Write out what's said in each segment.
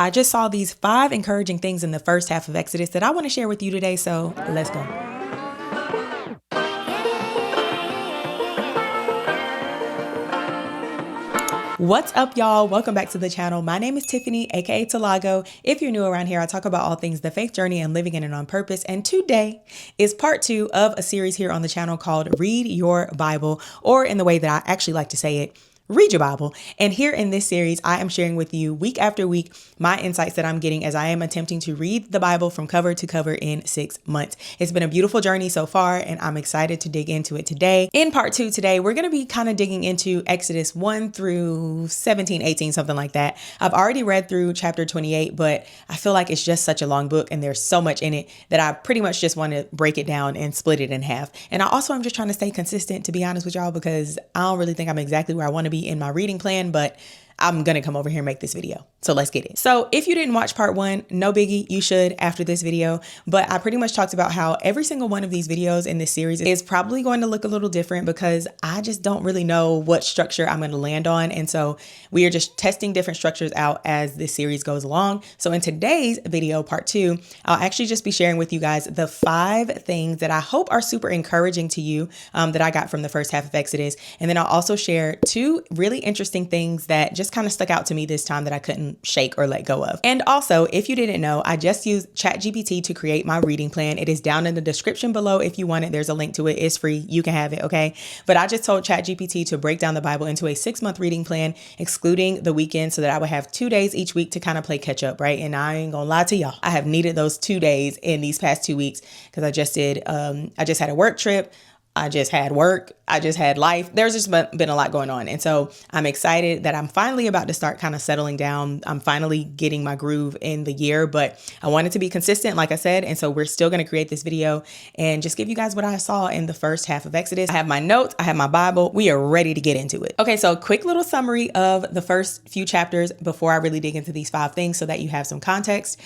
I just saw these 5 encouraging things in the first half of Exodus that I want to share with you today, so let's go. What's up, y'all? Welcome back to the channel. My name is Tiffany, aka theTILAGO. If you're new around here, I talk about all things the faith journey and living in it on purpose. And today is part 2 of a series here on the channel called Read Your Bible, or in the way that I actually like to say it, read your Bible. And here in this series, I am sharing with you week after week my insights that I'm getting as I am attempting to read the Bible from cover to cover in 6 months. It's been a beautiful journey so far, and I'm excited to dig into it today. In part 2 today, we're going to be kind of digging into Exodus 1 through 17, 18, something like that. I've already read through chapter 28, but I feel like it's just such a long book and there's so much in it that I pretty much just want to break it down and split it in half. And I also am just trying to stay consistent, to be honest with y'all, because I don't really think I'm exactly where I want to be in my reading plan, but I'm going to come over here and make this video. So let's get it. So if you didn't watch part 1, no biggie, you should after this video. But I pretty much talked about how every single one of these videos in this series is probably going to look a little different because I just don't really know what structure I'm going to land on. And so we are just testing different structures out as this series goes along. So in today's video, part 2, I'll actually just be sharing with you guys the 5 things that I hope are super encouraging to you that I got from the first half of Exodus. And then I'll also share 2 really interesting things that just kind of stuck out to me this time that I couldn't shake or let go of. And also, if you didn't know, I just used ChatGPT to create my reading plan. It is down in the description below if you want it. There's a link to it. It's free. You can have it, okay? But I just told ChatGPT to break down the Bible into a 6-month reading plan, excluding the weekend, so that I would have 2 days each week to kind of play catch up, right? And I ain't gonna lie to y'all, I have needed those 2 days in these past 2 weeks because I just had a work trip. I just had work. I just had life. There's just been a lot going on. And so I'm excited that I'm finally about to start kind of settling down. I'm finally getting my groove in the year, but I wanted to be consistent, like I said. And so we're still going to create this video and just give you guys what I saw in the first half of Exodus. I have my notes. I have my Bible. We are ready to get into it. Okay, so quick little summary of the first few chapters before I really dig into these 5 things so that you have some context.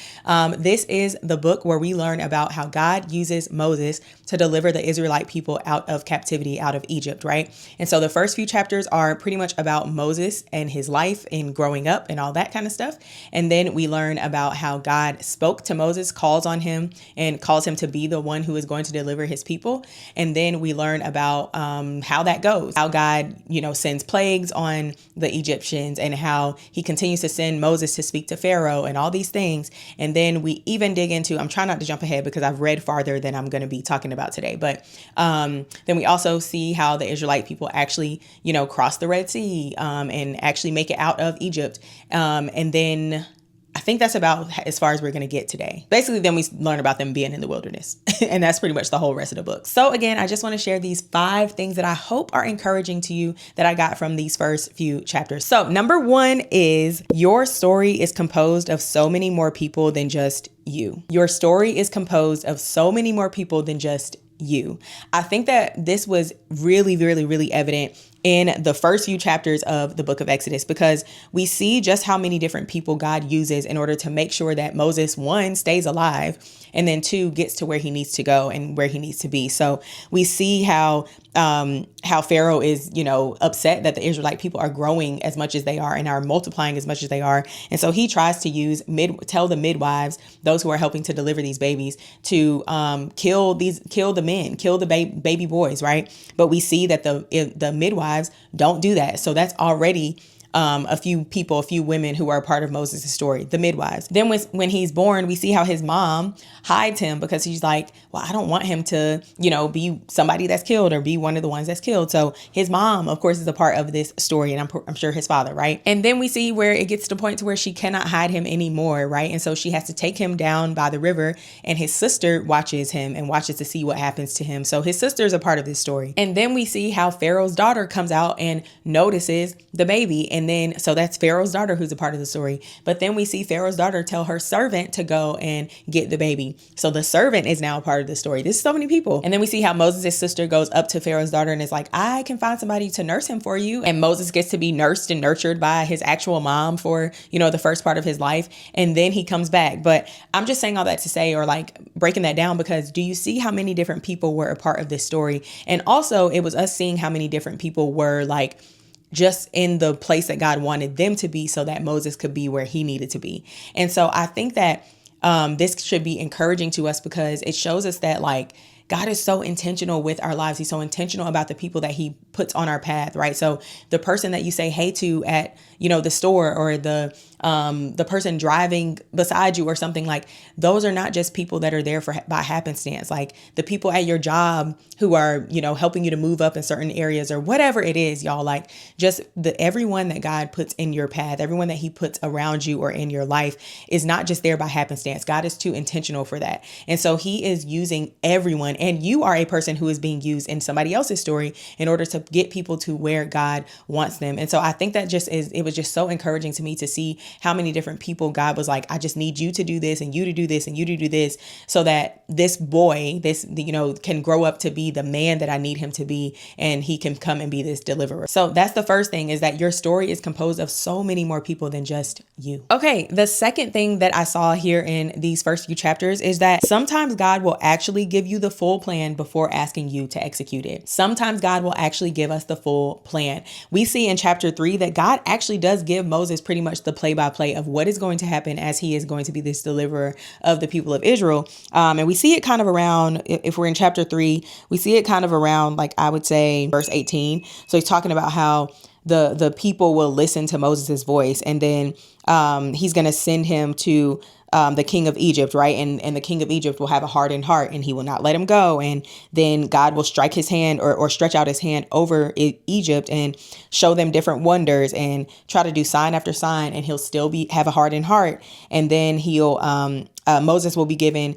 This is the book where we learn about how God uses Moses to deliver the Israelite people out of captivity, out of Egypt, right? And so the first few chapters are pretty much about Moses and his life and growing up and all that kind of stuff. And then we learn about how God spoke to Moses, calls on him, and calls him to be the one who is going to deliver his people. And then we learn about how that goes, how God, sends plagues on the Egyptians and how he continues to send Moses to speak to Pharaoh and all these things. And then we even dig into, I'm trying not to jump ahead because I've read farther than I'm going to be talking about today, but then we also see how the Israelite people actually, cross the Red Sea and actually make it out of Egypt. And then I think that's about as far as we're going to get today. Basically, then we learn about them being in the wilderness. And that's pretty much the whole rest of the book. So again, I just want to share these 5 things that I hope are encouraging to you that I got from these first few chapters. So number 1 is your story is composed of so many more people than just you. Your story is composed of so many more people than just you. I think that this was really, really, really evident in the first few chapters of the book of Exodus, because we see just how many different people God uses in order to make sure that Moses, 1, stays alive, and then 2, gets to where he needs to go and where he needs to be. So we see how Pharaoh is, upset that the Israelite people are growing as much as they are and are multiplying as much as they are. And so he tries to tell the midwives, those who are helping to deliver these babies, to kill the men, kill the baby boys, right? But we see that the midwives don't do that. So that's already a few women who are a part of Moses' story, the midwives. Then when he's born, we see how his mom hides him because he's like, well, I don't want him to, be somebody that's killed or be one of the ones that's killed. So his mom, of course, is a part of this story, and I'm sure his father, right? And then we see where it gets to the point to where she cannot hide him anymore, right? And so she has to take him down by the river, and his sister watches him and watches to see what happens to him. So his sister is a part of this story. And then we see how Pharaoh's daughter comes out and notices the baby, and then, so that's Pharaoh's daughter who's a part of the story. But then we see Pharaoh's daughter tell her servant to go and get the baby. So the servant is now a part of the story. This is so many people. And then we see how Moses' sister goes up to Pharaoh's daughter and is like, I can find somebody to nurse him for you. And Moses gets to be nursed and nurtured by his actual mom for, the first part of his life. And then he comes back. But I'm just saying all that to say, or like breaking that down, because do you see how many different people were a part of this story? And also it was us seeing how many different people were like just in the place that God wanted them to be so that Moses could be where he needed to be. And so I think that this should be encouraging to us because it shows us that like God is so intentional with our lives. He's so intentional about the people that he puts on our path, right? So the person that you say hey to at, the store, or the person driving beside you or something, like those are not just people that are there by happenstance. Like the people at your job who are, helping you to move up in certain areas or whatever it is, y'all, like just everyone that God puts in your path, everyone that he puts around you or in your life is not just there by happenstance. God is too intentional for that. And so he is using everyone, and you are a person who is being used in somebody else's story in order to get people to where God wants them. And so I think that it was just so encouraging to me to see how many different people God was like, I just need you to do this and you to do this and you to do this so that this boy, can grow up to be the man that I need him to be, and he can come and be this deliverer. So that's the first thing, is that your story is composed of so many more people than just you. Okay, the second thing that I saw here in these first few chapters is that sometimes God will actually give you the full plan before asking you to execute it. Sometimes God will actually give us the full plan. We see in chapter 3 that God actually does give Moses pretty much the play-by-play of what is going to happen as he is going to be this deliverer of the people of Israel. And we see it kind of around, if we're in chapter 3, we see it kind of around, like I would say verse 18. So he's talking about how the people will listen to Moses' voice, and then he's going to send him to the king of Egypt, right? And the king of Egypt will have a hardened heart and he will not let him go. And then God will strike his hand or stretch out his hand over Egypt and show them different wonders and try to do sign after sign. And he'll still have a hardened heart. And then Moses will be given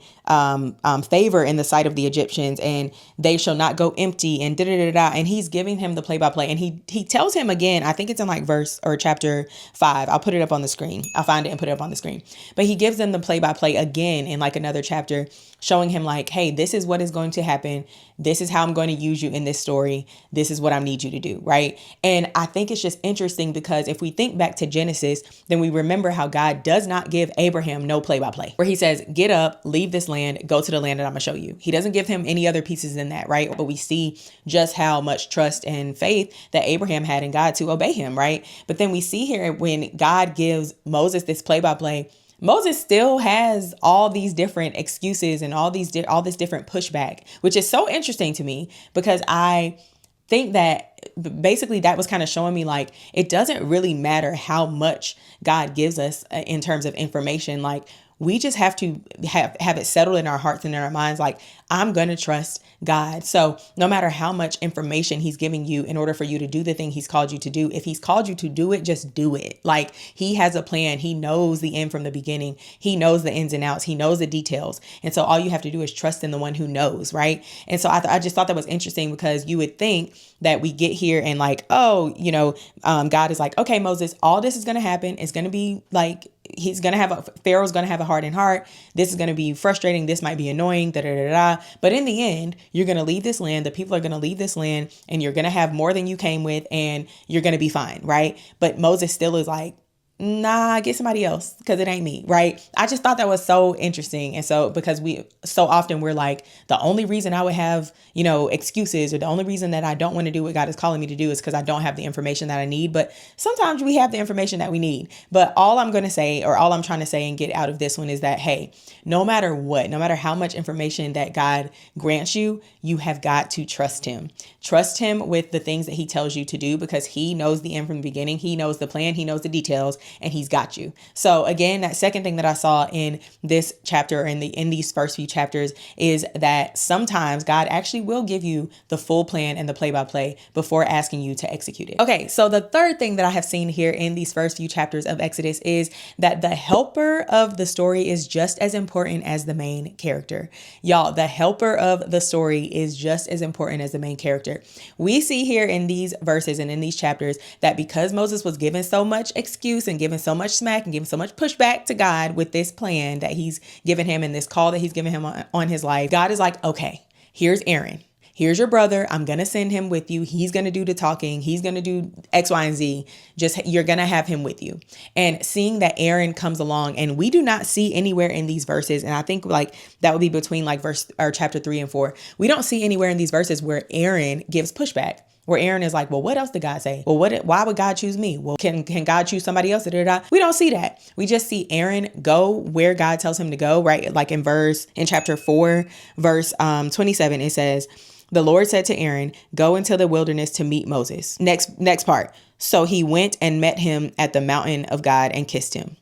favor in the sight of the Egyptians, and they shall not go empty, and And he's giving him the play-by-play. And he tells him again, I think it's in like verse or chapter 5. I'll put it up on the screen. I'll find it and put it up on the screen. But he gives them the play-by-play again in like another chapter, showing him like, hey, this is what is going to happen. This is how I'm going to use you in this story. This is what I need you to do, right? And I think it's just interesting because if we think back to Genesis, then we remember how God does not give Abraham no play-by-play, where he says, get up, leave this land, go to the land that I'm gonna show you. He doesn't give him any other pieces than that, right? But we see just how much trust and faith that Abraham had in God to obey him, right? But then we see here when God gives Moses this play-by-play, Moses still has all these different excuses and all this different pushback, which is so interesting to me because I think that basically that was kind of showing me like it doesn't really matter how much God gives us in terms of information. Like we just have to have it settled in our hearts and in our minds. Like I'm going to trust God. So no matter how much information he's giving you in order for you to do the thing he's called you to do, if he's called you to do it, just do it. Like he has a plan. He knows the end from the beginning. He knows the ins and outs. He knows the details. And so all you have to do is trust in the one who knows. Right. And so I just thought that was interesting because you would think that we get here and like, God is like, okay, Moses, all this is going to happen. It's going to be like, Pharaoh's going to have a hardened heart. This is going to be frustrating. This might be annoying, But in the end, you're going to leave this land. The people are going to leave this land and you're going to have more than you came with and you're going to be fine. Right. But Moses still is like, nah, get somebody else because it ain't me. Right. I just thought that was so interesting. And so because so often we're like, the only reason I would have, excuses or the only reason that I don't want to do what God is calling me to do is because I don't have the information that I need. But sometimes we have the information that we need. But all I'm going to say, or all I'm trying to say and get out of this one is that, hey, no matter what, no matter how much information that God grants you, you have got to trust him. Trust him with the things that he tells you to do because he knows the end from the beginning. He knows the plan. He knows the details. And he's got you. So again, that second thing that I saw in this chapter in these first few chapters is that sometimes God actually will give you the full plan and the play-by-play before asking you to execute it. Okay, so the third thing that I have seen here in these first few chapters of Exodus is that the helper of the story is just as important as the main character. Y'all, the helper of the story is just as important as the main character. We see here in these verses and in these chapters that because Moses was given so much excuse and given so much smack and given so much pushback to God with this plan that he's given him and this call that he's given him on his life, God is like, okay, here's Aaron. Here's your brother. I'm going to send him with you. He's going to do the talking. He's going to do X, Y, and Z. You're going to have him with you. And seeing that Aaron comes along, and we do not see anywhere in these verses. And I think like that would be between like chapter 3 and 4. We don't see anywhere in these verses where Aaron gives pushback. Where Aaron is like, well, what else did God say? Well, why would God choose me? Well, can God choose somebody else? We don't see that. We just see Aaron go where God tells him to go, right? Like in chapter 4, verse 27, it says, the Lord said to Aaron, go into the wilderness to meet Moses. Next part. So he went and met him at the mountain of God and kissed him.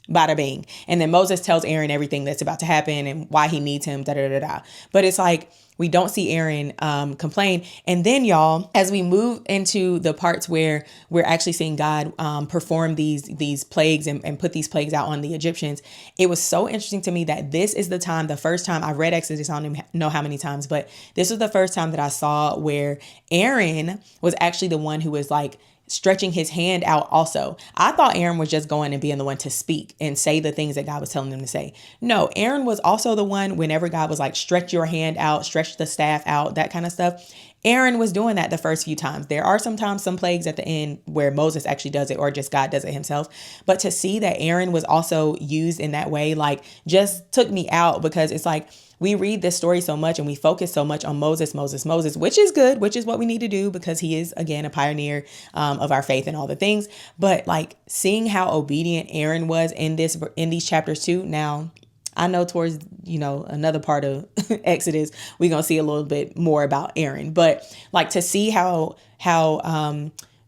Bada bing. And then Moses tells Aaron everything that's about to happen and why he needs him, But it's like, we don't see Aaron complain. And then, y'all, as we move into the parts where we're actually seeing God perform these plagues and put these plagues out on the Egyptians, it was so interesting to me that this is the first time I've read Exodus, I don't even know how many times, but this was the first time that I saw where Aaron was actually the one who was like stretching his hand out also. I thought Aaron was just going and being the one to speak and say the things that God was telling him to say. No, Aaron was also the one whenever God was like, stretch your hand out, stretch the staff out, that kind of stuff. Aaron was doing that the first few times. There are sometimes some plagues at the end where Moses actually does it or just God does it himself. But to see that Aaron was also used in that way, like just took me out, because it's like, we read this story so much and we focus so much on Moses, which is good, which is what we need to do because he is, again, a pioneer of our faith and all the things. But like seeing how obedient Aaron was in these chapters too. Now, I know towards, another part of Exodus, we're going to see a little bit more about Aaron, but like to see how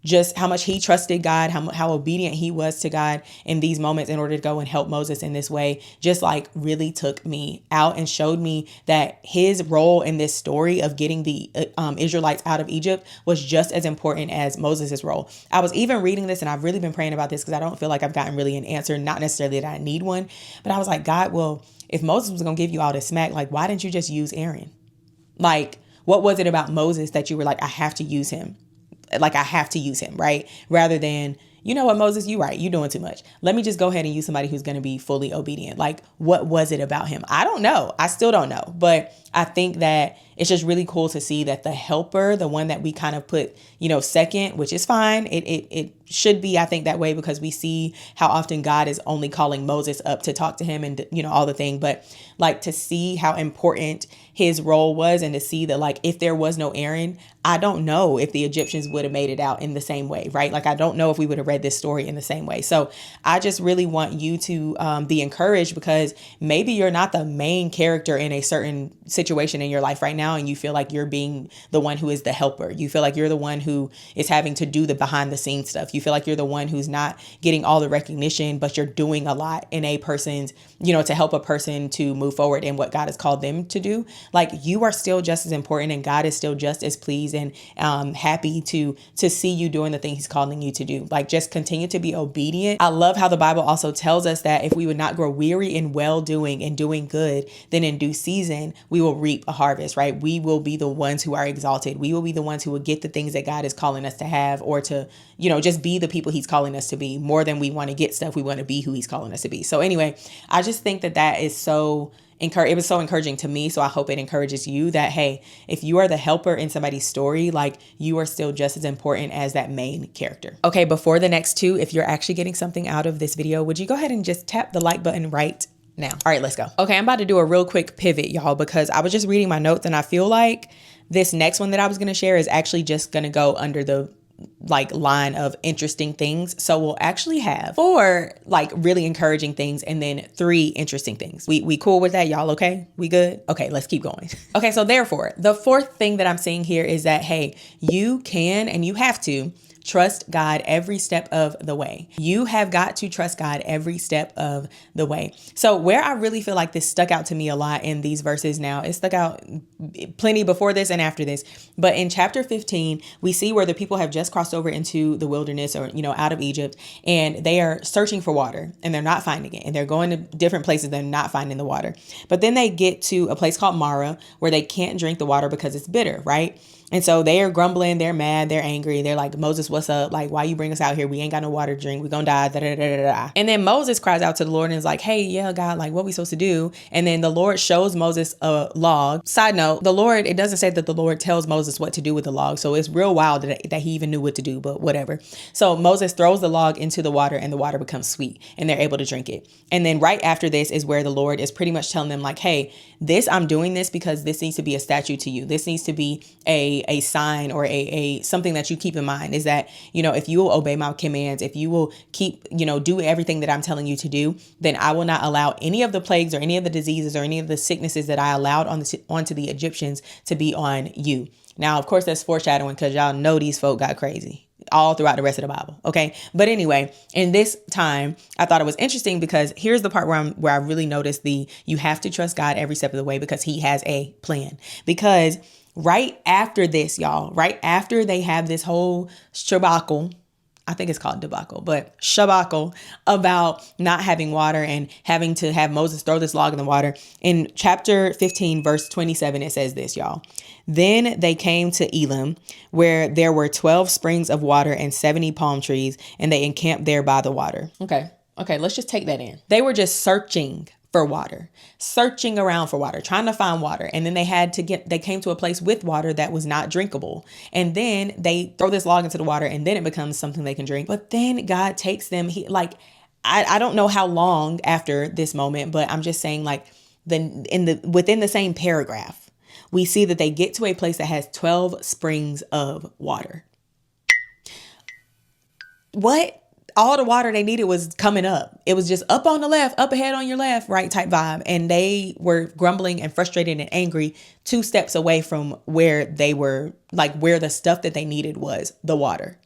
just how much he trusted God, how obedient he was to God in these moments in order to go and help Moses in this way, just like really took me out and showed me that his role in this story of getting the Israelites out of Egypt was just as important as Moses's role. I was even reading this and I've really been praying about this because I don't feel like I've gotten really an answer, not necessarily that I need one, but I was like, God, well, if Moses was going to give you all this smack, like, why didn't you just use Aaron? Like, what was it about Moses that you were like, I have to use him? Like, I have to use him, right? Rather than, you know what, Moses, you're right. You're doing too much. Let me just go ahead and use somebody who's going to be fully obedient. Like, what was it about him? I don't know. I still don't know. But I think that it's just really cool to see that the helper, the one that we kind of put, second, which is fine. It should be, I think, that way because we see how often God is only calling Moses up to talk to him and, all the thing. But like to see how important his role was and to see that like if there was no Aaron, I don't know if the Egyptians would have made it out in the same way, right? Like I don't know if we would have read this story in the same way. So I just really want you to be encouraged because maybe you're not the main character in a certain situation in your life right now and you feel like you're being the one who is the helper. You feel like you're the one who is having to do the behind the scenes stuff. You feel like you're the one who's not getting all the recognition, but you're doing a lot in a person's, to help a person to move forward in what God has called them to do. Like you are still just as important and God is still just as pleased and happy to see you doing the thing he's calling you to do. Like just continue to be obedient. I love how the Bible also tells us that if we would not grow weary in well doing and doing good, then in due season, we will reap a harvest, right? We will be the ones who are exalted. We will be the ones who will get the things that God is calling us to have or to, just be the people he's calling us to be more than we want to get stuff. We want to be who he's calling us to be. So anyway, I just think that is so it was so encouraging to me. So I hope it encourages you that, hey, if you are the helper in somebody's story, like you are still just as important as that main character. Okay, before the next two, if you're actually getting something out of this video, would you go ahead and just tap the like button right now? All right, let's go. Okay, I'm about to do a real quick pivot, y'all, because I was just reading my notes and I feel like this next one that I was going to share is actually just going to go under the line of interesting things. So we'll actually have 4 really encouraging things and then 3 interesting things. We cool with that, y'all? Okay, we good? Okay, let's keep going. Okay, so therefore, the 4th thing that I'm seeing here is that, hey, you can and you have to trust God every step of the way. You have got to trust God every step of the way. So where I really feel like this stuck out to me a lot in these verses now, it stuck out plenty before this and after this. But in chapter 15, we see where the people have just crossed over into the wilderness or, out of Egypt, and they are searching for water and they're not finding it. And they're going to different places. They're not finding the water. But then they get to a place called Mara where they can't drink the water because it's bitter, right? And so they are grumbling, they're mad, they're angry. They're like, Moses, what's up? Like, why you bring us out here? We ain't got no water to drink. We're going to die. Da, da, da, da, da. And then Moses cries out to the Lord and is like, hey, yeah, God, like what we supposed to do? And then the Lord shows Moses a log. Side note, the Lord, it doesn't say that the Lord tells Moses what to do with the log. So it's real wild that he even knew what to do, but whatever. So Moses throws the log into the water and the water becomes sweet and they're able to drink it. And then right after this is where the Lord is pretty much telling them like, hey, I'm doing this because this needs to be a statute to you. This needs to be a a sign or a something that you keep in mind is that, if you will obey my commands, if you will keep, do everything that I'm telling you to do, then I will not allow any of the plagues or any of the diseases or any of the sicknesses that I allowed onto the Egyptians to be on you. Now, of course, that's foreshadowing because y'all know these folk got crazy all throughout the rest of the Bible. Okay. But anyway, in this time, I thought it was interesting because here's the part where I really noticed you have to trust God every step of the way because he has a plan. Because right after this, y'all, right after they have this whole shabacle, I think it's called debacle, but shabacle about not having water and having to have Moses throw this log in the water. In chapter 15, verse 27, it says this, y'all. Then they came to Elim, where there were 12 springs of water and 70 palm trees, and they encamped there by the water. Okay, let's just take that in. They were just searching for water, searching around for water, trying to find water. And then they came to a place with water that was not drinkable. And then they throw this log into the water and then it becomes something they can drink. But then God takes them, I don't know how long after this moment, but I'm just saying within the same paragraph, we see that they get to a place that has 12 springs of water. What? All the water they needed was coming up. It was just up on the left, up ahead on your left, right type vibe. And they were grumbling and frustrated and angry 2 steps away from where they were, where the stuff that they needed was the water.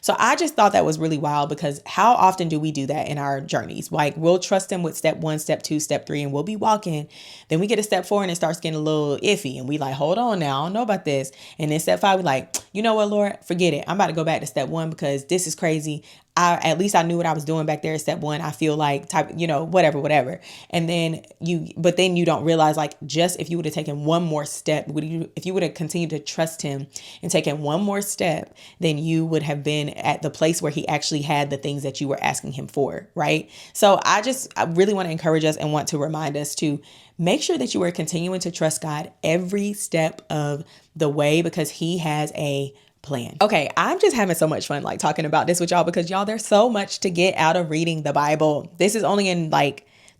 So I just thought that was really wild because how often do we do that in our journeys? We'll trust him with step 1, step 2, step 3, and we'll be walking. Then we get to step 4 and it starts getting a little iffy. And we hold on now, I don't know about this. And then step 5, we you know what, Lord, forget it. I'm about to go back to step 1 because this is crazy. At least I knew what I was doing back there at step 1. I feel whatever. And then you don't realize just if you would have taken one more step, if you would have continued to trust him and taken one more step, then you would have been at the place where he actually had the things that you were asking him for. Right. So I really want to encourage us and want to remind us to make sure that you are continuing to trust God every step of the way because he has a plan. Okay, I'm just having so much fun talking about this with y'all because y'all, there's so much to get out of reading the Bible. This is only in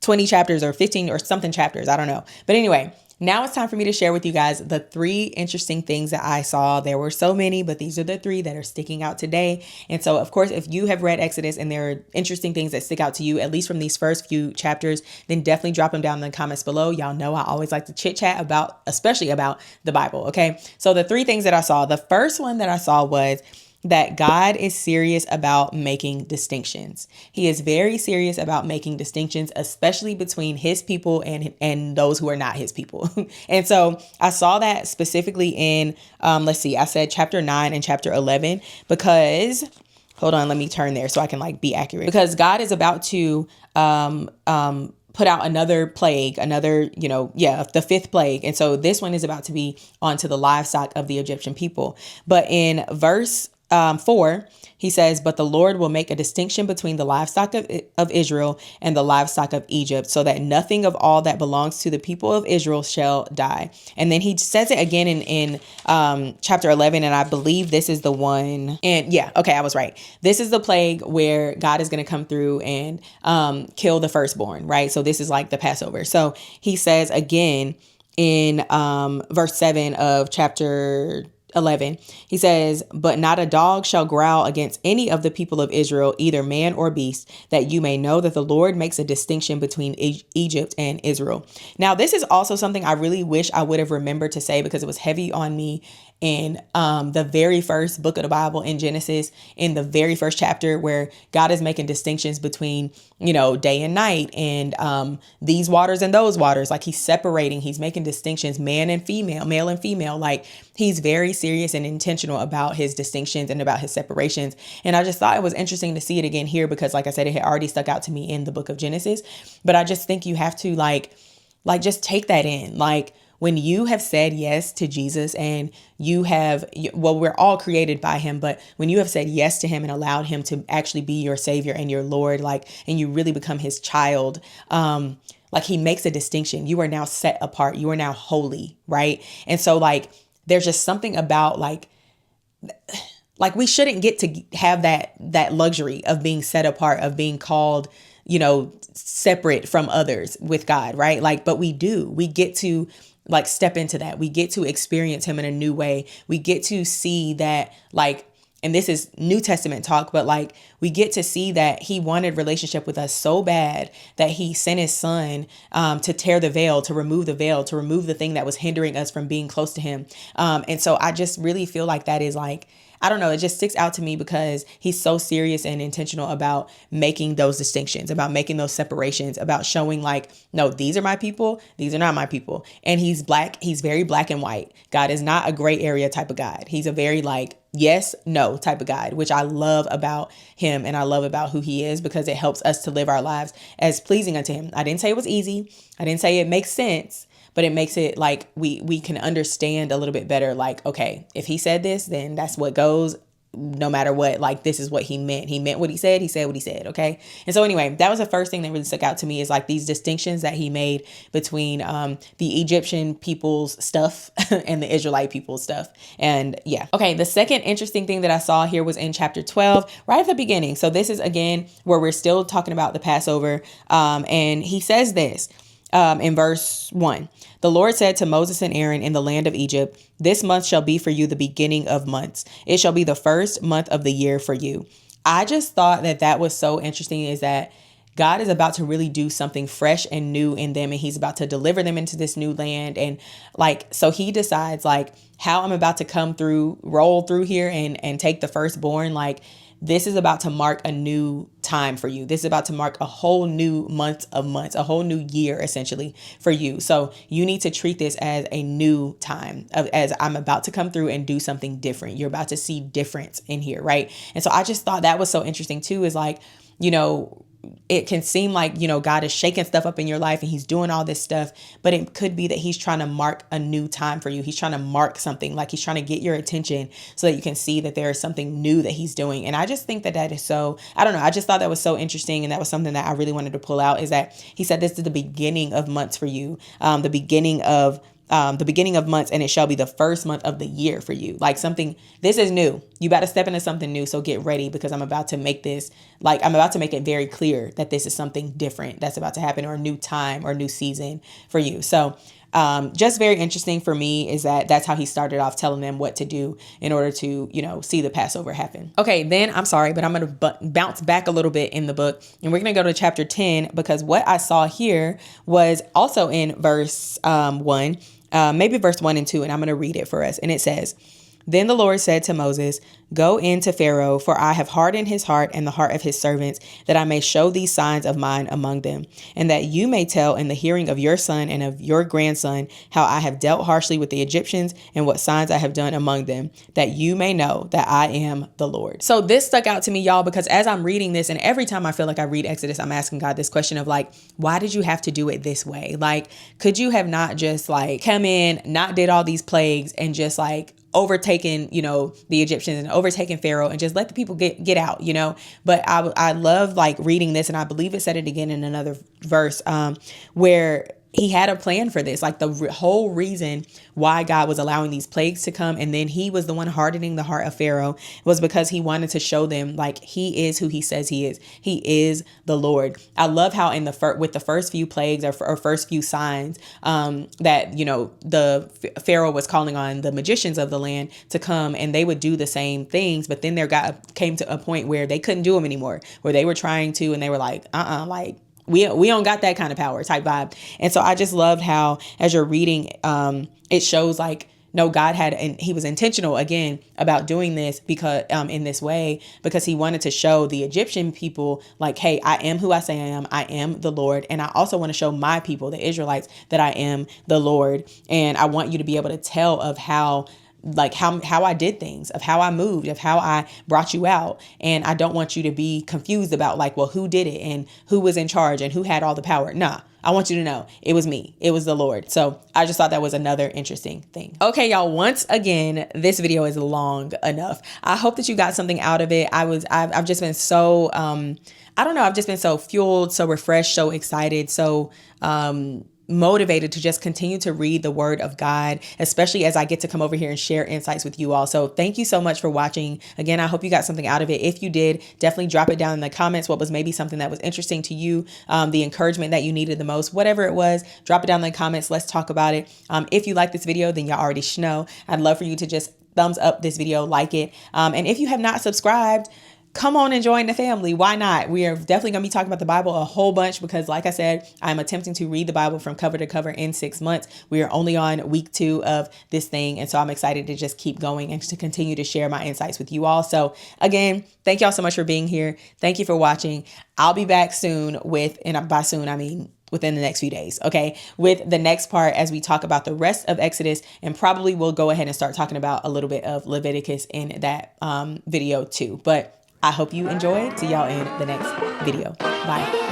20 chapters or 15 or something chapters. I don't know. But anyway, now it's time for me to share with you guys the 3 interesting things that I saw. There were so many, but these are the 3 that are sticking out today. And so, of course, if you have read Exodus and there are interesting things that stick out to you, at least from these first few chapters, then definitely drop them down in the comments below. Y'all know I always like to chit chat especially about the Bible. Okay. So the 3 things that I saw, the first one that I saw was that God is serious about making distinctions. He is very serious about making distinctions, especially between his people and those who are not his people. And so I saw that specifically in, I said chapter 9 and chapter 11, because hold on, let me turn there so I can be accurate, because God is about to, put out another plague, the 5th plague. And so this one is about to be onto the livestock of the Egyptian people. But in verse 4, he says, but the Lord will make a distinction between the livestock of Israel and the livestock of Egypt, so that nothing of all that belongs to the people of Israel shall die. And then he says it again in chapter 11. And I believe this is the one. And I was right. This is the plague where God is going to come through and kill the firstborn. Right. So this is the Passover. So he says again in verse 7 of chapter 11, he says, but not a dog shall growl against any of the people of Israel, either man or beast, that you may know that the Lord makes a distinction between Egypt and Israel. Now, this is also something I really wish I would have remembered to say because it was heavy on me in the very first book of the Bible, in Genesis, in the very first chapter, where God is making distinctions between, day and night, and these waters and those waters. He's separating, he's making distinctions, man and female, male and female. He's very serious and intentional about his distinctions and about his separations. And I just thought it was interesting to see it again here because, like I said, it had already stuck out to me in the book of Genesis. But I just think you have to just take that in. When you have said yes to Jesus and we're all created by him, but when you have said yes to him and allowed him to actually be your savior and your Lord, and you really become his child, he makes a distinction. You are now set apart. You are now holy. Right. And so there's just something about we shouldn't get to have that luxury of being set apart, of being called, separate from others with God. Right. But we do. We get to like step into that. We get to experience him in a new way. We get to see that, like, and this is New Testament talk, but like we get to see that he wanted relationship with us so bad that he sent his son to tear the veil, to remove the veil, to remove the thing that was hindering us from being close to him. And so I just really feel like that is like, I don't know, it just sticks out to me because he's so serious and intentional about making those distinctions, about making those separations, about showing like, no, these are my people, these are not my people. And he's very black and white. God is not a gray area type of God. He's a very like, yes, no type of God, which I love about him and I love about who he is, because it helps us to live our lives as pleasing unto him. I didn't say it was easy. I didn't say it makes sense, but it makes it like we can understand a little bit better. Like, okay, if he said this, then that's what goes. No matter what, like this is what he meant. He meant what he said. He said what he said. Okay. And so anyway, that was the first thing that really stuck out to me, is like these distinctions that he made between the Egyptian people's stuff and the Israelite people's stuff. And yeah. Okay. The second interesting thing that I saw here was in chapter 12, right at the beginning. So this is again where we're still talking about the Passover. And he says this in verse 1. The Lord said to Moses and Aaron in the land of Egypt, "This month shall be for you the beginning of months. It shall be the first month of the year for you." I just thought that that was so interesting, is that God is about to really do something fresh and new in them, and he's about to deliver them into this new land. And like, so he decides like how I'm about to come through, roll through here and take the firstborn. Like, this is about to mark a new time for you. This is about to mark a whole new month of months, a whole new year essentially for you. So you need to treat this as a new time, as I'm about to come through and do something different. You're about to see difference in here, right? And so I just thought that was so interesting too, is like, you know, it can seem like, you know, God is shaking stuff up in your life and he's doing all this stuff, but it could be that he's trying to mark a new time for you. He's trying to mark something, like he's trying to get your attention so that you can see that there is something new that he's doing. And I just think that that is so, I don't know, I just thought that was so interesting. And that was something that I really wanted to pull out, is that he said this is the beginning of months for you, the beginning of months, and it shall be the first month of the year for you. Like something, this is new. You got to step into something new. So get ready, because I'm about to make this, like, I'm about to make it very clear that this is something different that's about to happen, or a new time or new season for you. So just very interesting for me is that that's how he started off telling them what to do in order to, you know, see the Passover happen. Okay, then I'm sorry, but I'm going to bounce back a little bit in the book, and we're going to go to chapter 10, because what I saw here was also in verse 1, maybe verse 1 and 2, and I'm going to read it for us. And it says, "Then the Lord said to Moses, 'Go in to Pharaoh, for I have hardened his heart and the heart of his servants, that I may show these signs of mine among them, and that you may tell in the hearing of your son and of your grandson how I have dealt harshly with the Egyptians and what signs I have done among them, that you may know that I am the Lord.'" So this stuck out to me, y'all, because as I'm reading this, and every time I feel like I read Exodus, I'm asking God this question of like, why did you have to do it this way? Like, could you have not just like come in, not did all these plagues, and just like overtaken, you know, the Egyptians and overtaken Pharaoh and just let the people get out, you know? But I love like reading this, and I believe it said it again in another verse, where he had a plan for this. Like the whole reason why God was allowing these plagues to come, and then he was the one hardening the heart of Pharaoh, was because he wanted to show them like he is who he says he is. He is the Lord. I love how in with the first few plagues or first few signs, that, you know, the Pharaoh was calling on the magicians of the land to come, and they would do the same things. But then came to a point where they couldn't do them anymore, where they were trying to, and they were like, like, we don't got that kind of power type vibe. And so I just loved how, as you're reading, it shows like, no, God had, and he was intentional again about doing this because, in this way, because he wanted to show the Egyptian people like, hey, I am who I say I am the Lord. And I also want to show my people, the Israelites, that I am the Lord. And I want you to be able to tell of how I did things, of how I moved, of how I brought you out. And I don't want you to be confused about like, well, who did it and who was in charge and who had all the power. Nah, I want you to know it was me. It was the Lord. So I just thought that was another interesting thing. Okay, y'all, once again, this video is long enough. I hope that you got something out of it. I've just been so, I don't know. I've just been so fueled, so refreshed, so excited, so, motivated to just continue to read the word of God, especially as I get to come over here and share insights with you all. So thank you so much for watching. Again, I hope you got something out of it. If you did, definitely drop it down in the comments. What was maybe something that was interesting to you, the encouragement that you needed the most, whatever it was, drop it down in the comments. Let's talk about it. If you like this video, then y'all already know. I'd love for you to just thumbs up this video, like it. And if you have not subscribed, come on and join the family. Why not? We are definitely going to be talking about the Bible a whole bunch because, like I said, I'm attempting to read the Bible from cover to cover in 6 months. We are only on week 2 of this thing. And so I'm excited to just keep going and to continue to share my insights with you all. So again, thank y'all so much for being here. Thank you for watching. I'll be back soon with, and by soon, I mean within the next few days, okay, with the next part as we talk about the rest of Exodus, and probably we'll go ahead and start talking about a little bit of Leviticus in that video too. But I hope you enjoyed. See y'all in the next video. Bye.